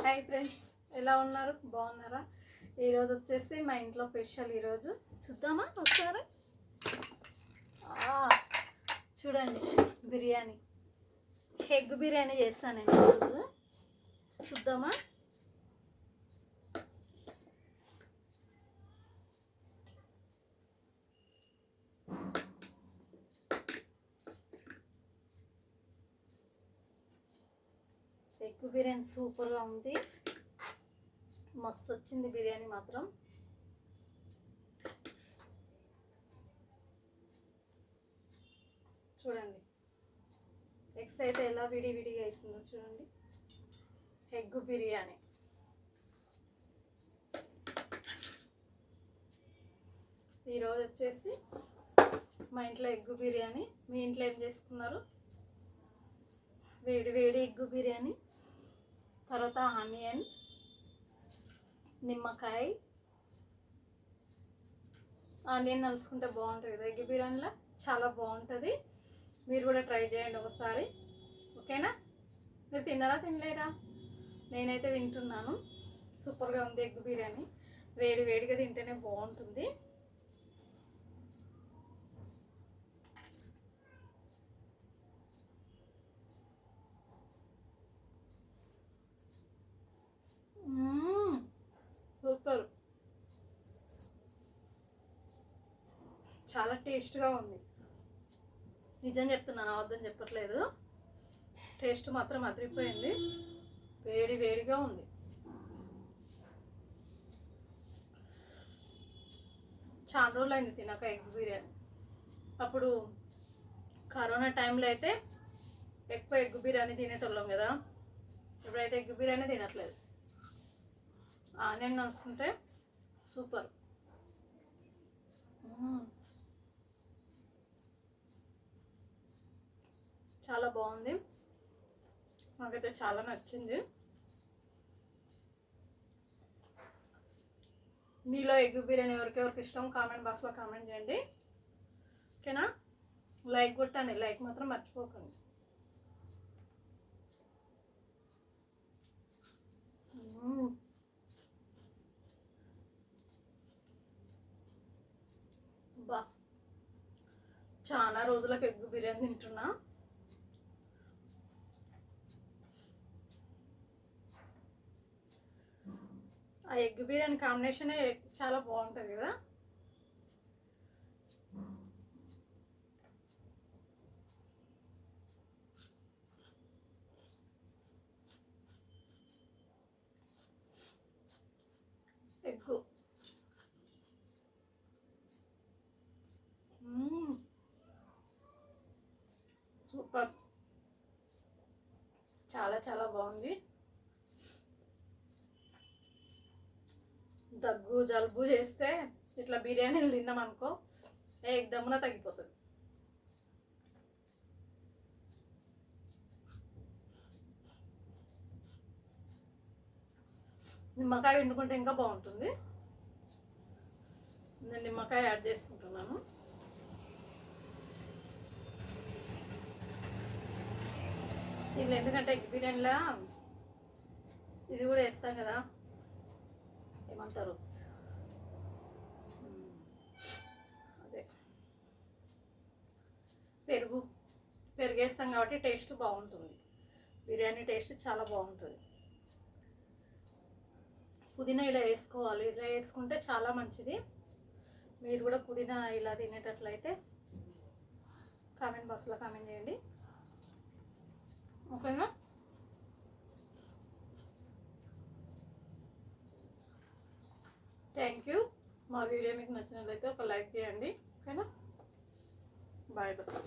Hi friends, ఎలా ఉన్నారు? బాగున్నారా? ఈరోజు వచ్చేసి మా ఇంట్లో స్పెషల్. ఈరోజు చూద్దామా ఒకసారి? చూడండి, బిర్యానీ, ఎగ్ బిర్యానీ చేస్తాను నేను ఈరోజు. చూద్దామా? ఎగ్ బిర్యానీ సూపర్గా ఉంది, మస్తు వచ్చింది బిర్యానీ మాత్రం. చూడండి, ఎగ్స్ అయితే ఎలా విడివిడిగా అవుతుందో చూడండి. ఎగ్ బిర్యానీ ఈరోజు వచ్చేసి మా ఇంట్లో ఎగ్ బిర్యానీ. మీ ఇంట్లో ఏం చేసుకున్నారు? వేడి వేడి ఎగ్ బిర్యానీ, తర్వాత ఆనియన్, నిమ్మకాయ, ఆనియన్ నలుసుకుంటే బాగుంటుంది కదా ఎగ్ బిర్యానీలో, చాలా బాగుంటుంది. మీరు కూడా ట్రై చేయండి ఒకసారి, ఓకేనా? మీరు తిన్నారా, తినలేరా? నేనైతే తింటున్నాను. సూపర్గా ఉంది ఎగ్ బిర్యానీ, వేడి వేడిగా తింటేనే బాగుంటుంది. సూపర్, చాలా టేస్ట్గా ఉంది. నిజం చెప్తున్నాను, అవద్దని చెప్పట్లేదు. టేస్ట్ మాత్రం అదిరిపోయింది, వేడి వేడిగా ఉంది. చాలా రోజులు అయింది తినక ఎగ్ బిర్యానీ. అప్పుడు కరోనా టైంలో అయితే ఎక్కువ ఎగ్ బిర్యానీ తినేటోళ్ళం కదా. ఇప్పుడైతే ఎగ్ బిర్యానీ తినట్లేదు. ఆనియన్ నడుచుకుంటే సూపర్. చాలా బాగుంది, నాకైతే చాలా నచ్చింది. మీలో ఎగ్ బిర్యానీ ఎవరికెవరికి ఇష్టం కామెంట్ బాక్స్లో కామెంట్ చేయండి, ఓకేనా? లైక్ కొట్టండి, లైక్ మాత్రం మర్చిపోకండి. బా, చాలా రోజులకు ఎగ్ బిర్యానీ తింటున్నా. ఆ ఎగ్ బిర్యానీ కాంబినేషనే చాలా బాగుంటుంది కదా. ఎగ్గు సూపర్, చాలా చాలా బాగుంది. దగ్గు జలుబు చేస్తే ఇట్లా బిర్యానీలు తిన్నామనుకో ఏకదమ్మున తగ్గిపోతుంది. నిమ్మకాయ వండుకుంటే ఇంకా బాగుంటుంది. నేను నిమ్మకాయ యాడ్ చేసుకుంటున్నాను. దీనిలో ఎందుకంటే ఎగ్ బిర్యానీలో ఇది కూడా వేస్తాం కదా, ఏమంటారు, అదే పెరుగు వేస్తాం కాబట్టి టేస్ట్ బాగుంటుంది. బిర్యానీ టేస్ట్ చాలా బాగుంటుంది. పుదీనా ఇలా వేసుకోవాలి, ఇలా వేసుకుంటే చాలా మంచిది. మీరు కూడా పుదీనా ఇలా తినేటట్లయితే కామెంట్ బాక్స్లో కామెంట్ చేయండి, ఓకేనా? Thank you. మా వీడియో మీకు నచ్చినట్లయితే ఒక లైక్ చేయండి, ఓకేనా? Bye bye.